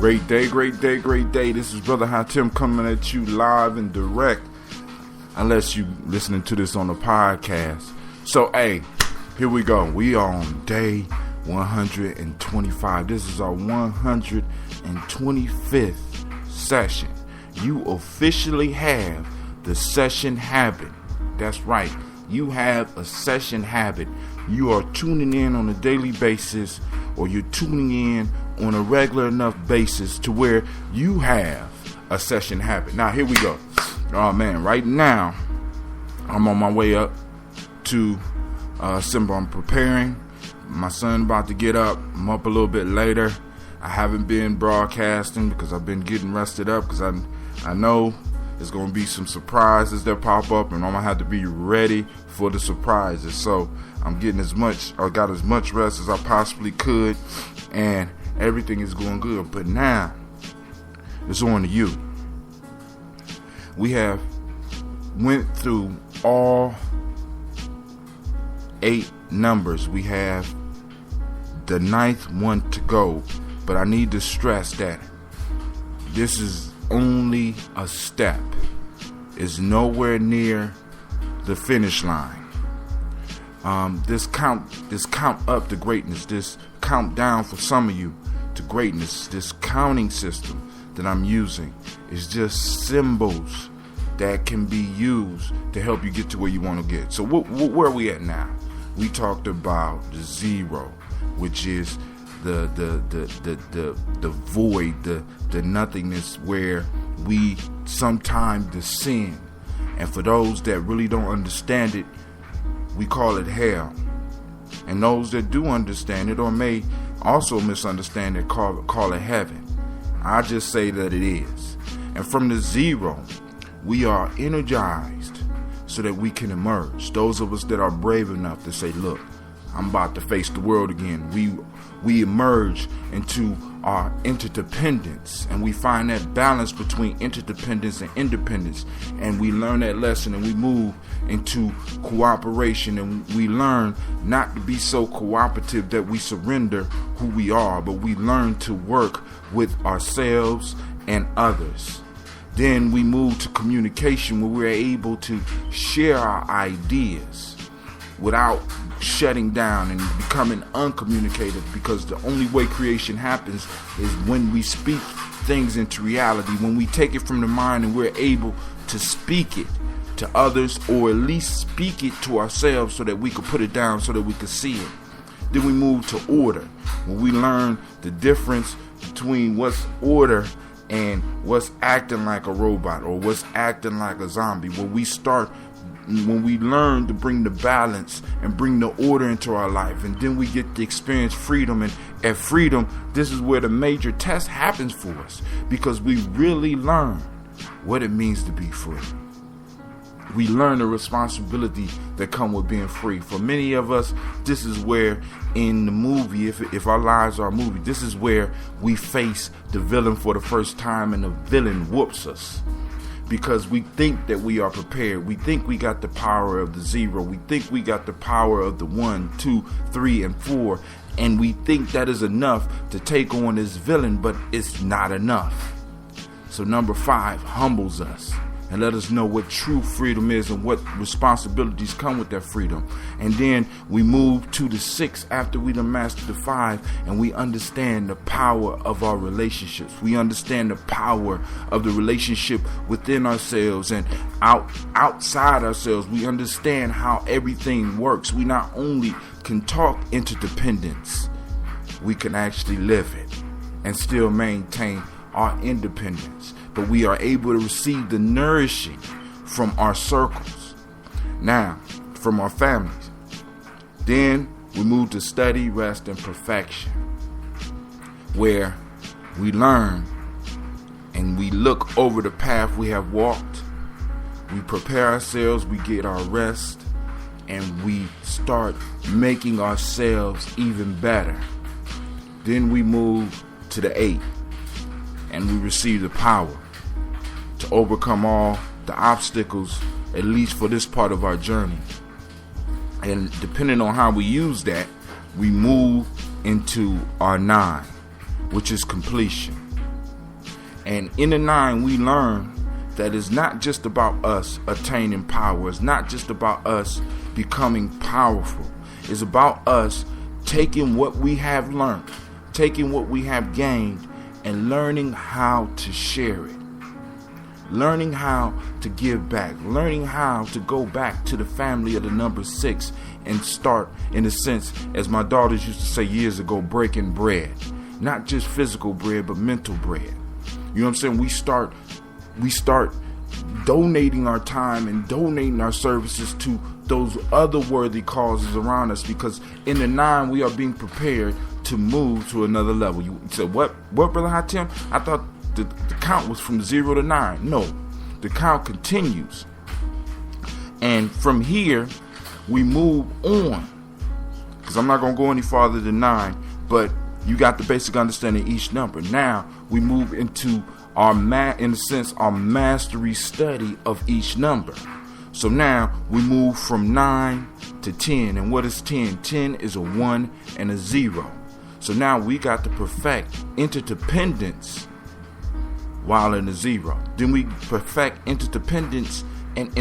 Great day, great day, great day. This is Brother Hatim coming at you live and direct, unless you listening to this on the podcast. So, hey, here we go. We are on day 125. This is our 125th session. You officially have the session habit. That's right. You have a session habit. You are tuning in on a daily basis, or you're tuning in on a regular enough basis to where you have a session habit. Now, here we go. Oh, man. Right now, I'm on my way up to Simba. I'm preparing. My son about to get up. I'm up a little bit later. I haven't been broadcasting because I've been getting rested up because I know there's going to be some surprises that pop up, and I'm going to have to be ready for the surprises. So I'm getting got as much rest as I possibly could, and everything is going good. But now it's on to you. We have went through all 8 numbers. We have the 9th one to go, but I need to stress that this is only a step. It's nowhere near the finish line. This count up to greatness, this countdown for some of you to greatness, this counting system that I'm using is just symbols that can be used to help you get to where you want to get. So where are we at now? We talked about the 0, which is the void, the nothingness, where we sometimes descend. And for those that really don't understand it, we call it hell. And those that do understand it, or may also misunderstand it, call it heaven. I just say that it is. And from the 0, we are energized so that we can emerge. Those of us that are brave enough to say, look, I'm about to face the world again. We emerge into our interdependence, and we find that balance between interdependence and independence, and we learn that lesson, and we move into cooperation, and we learn not to be so cooperative that we surrender who we are, but we learn to work with ourselves and others. Then we move to communication, where we're able to share our ideas without shutting down and becoming uncommunicative, because the only way creation happens is when we speak things into reality, when we take it from the mind and we're able to speak it to others, or at least speak it to ourselves so that we could put it down, so that we could see it. Then we move to order, when we learn the difference between what's order and what's acting like a robot or what's acting like a zombie. When we learn to bring the balance and bring the order into our life, and then we get to experience freedom. And at freedom, this is where the major test happens for us, because we really learn what it means to be free. We learn the responsibility that come with being free. For many of us, this is where in the movie, if our lives are a movie, this is where we face the villain for the first time, and the villain whoops us. Because we think that we are prepared. We think we got the power of the 0. We think we got the power of the 1, 2, 3, and 4. And we think that is enough to take on this villain, but it's not enough. So number 5 humbles us and let us know what true freedom is and what responsibilities come with that freedom. And then we move to the 6 after we done mastered the 5, and we understand the power of our relationships. We understand the power of the relationship within ourselves and outside ourselves. We understand how everything works. We not only can talk interdependence, we can actually live it and still maintain our independence. But we are able to receive the nourishing from our circles, now from our families. Then we move to study, rest, and perfection, where we learn and we look over the path we have walked. We prepare ourselves, we get our rest, and we start making ourselves even better. Then we move to the 8, and we receive the power to overcome all the obstacles, at least for this part of our journey. And depending on how we use that, we move into our 9, which is completion. And in the 9, we learn that it's not just about us attaining power. It's not just about us becoming powerful. It's about us taking what we have learned, taking what we have gained, and learning how to share it. Learning how to give back. Learning how to go back to the family of the number 6 and start, in a sense, as my daughters used to say years ago, breaking bread. Not just physical bread, but mental bread. You know what I'm saying? We start donating our time and donating our services to those other worthy causes around us, because in the 9 we are being prepared to move to another level. You said, what, Brother Hatim? I thought the count was from 0 to 9. No, the count continues. And from here, we move on. Because I'm not going to go any farther than 9, but you got the basic understanding of each number. Now, we move into our mastery study of each number. So now, we move from 9 to 10. And what is 10? 10 is a 1 and a 0. So now we got to perfect interdependence while in the 0. Then we perfect interdependence and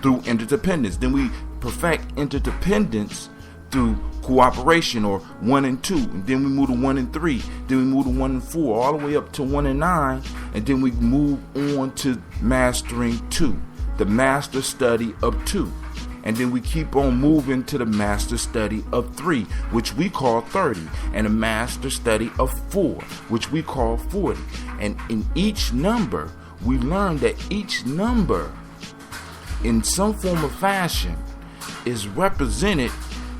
through interdependence. Then we perfect interdependence through cooperation, or 1 and 2. And then we move to 1 and 3. Then we move to 1 and 4, all the way up to 1 and 9. And then we move on to mastering 2, the master study of 2. And then we keep on moving to the master study of 3, which we call 30, and a master study of 4, which we call 40. And in each number, we learn that each number, in some form or fashion, is represented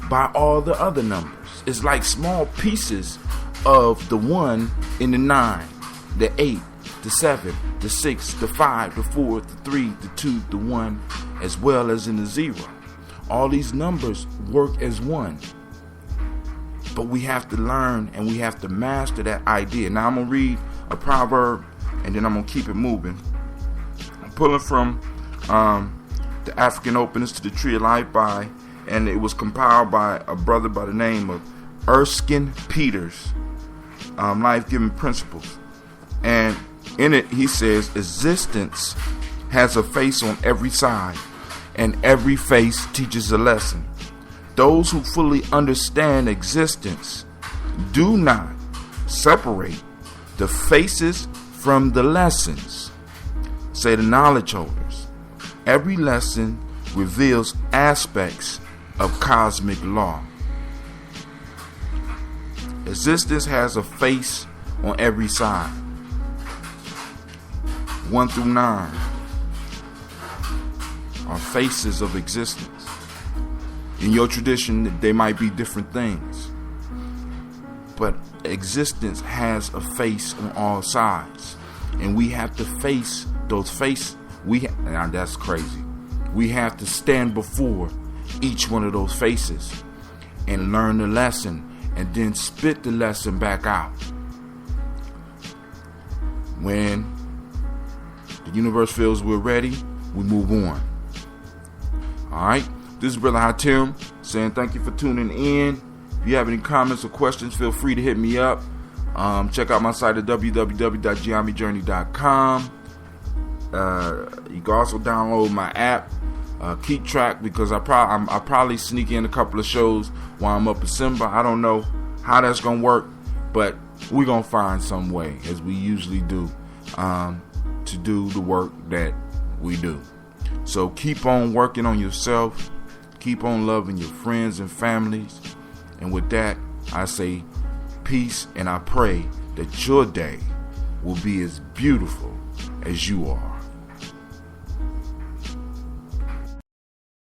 by all the other numbers. It's like small pieces of the 1 in the 9, the 8, the 7, the 6, the 5, the 4, the 3, the 2, the 1, as well as in the 0. All these numbers work as 1. But we have to learn and we have to master that idea. Now I'm going to read a proverb and then I'm going to keep it moving. I'm pulling from the African Openness to the Tree of Life and it was compiled by a brother by the name of Erskine Peters, Life-Giving Principles. And in it he says, existence has a face on every side, and every face teaches a lesson. Those who fully understand existence do not separate the faces from the lessons. Say the knowledge holders. Every lesson reveals aspects of cosmic law. Existence has a face on every side. 1 through 9 are faces of existence. In your tradition, they might be different things, but existence has a face on all sides, and we have to face those faces. Now that's crazy. We have to stand before each one of those faces and learn the lesson, and then spit the lesson back out. When the universe feels we're ready, we move on. Alright, this is Brother Hatim saying thank you for tuning in. If you have any comments or questions, feel free to hit me up. Check out my site at www.giamijourney.com. You can also download my app. Keep track, because I probably sneak in a couple of shows while I'm up in Simba. I don't know how that's going to work, but we're going to find some way, as we usually do, to do the work that we do. So keep on working on yourself. Keep on loving your friends and families. And with that, I say peace, and I pray that your day will be as beautiful as you are.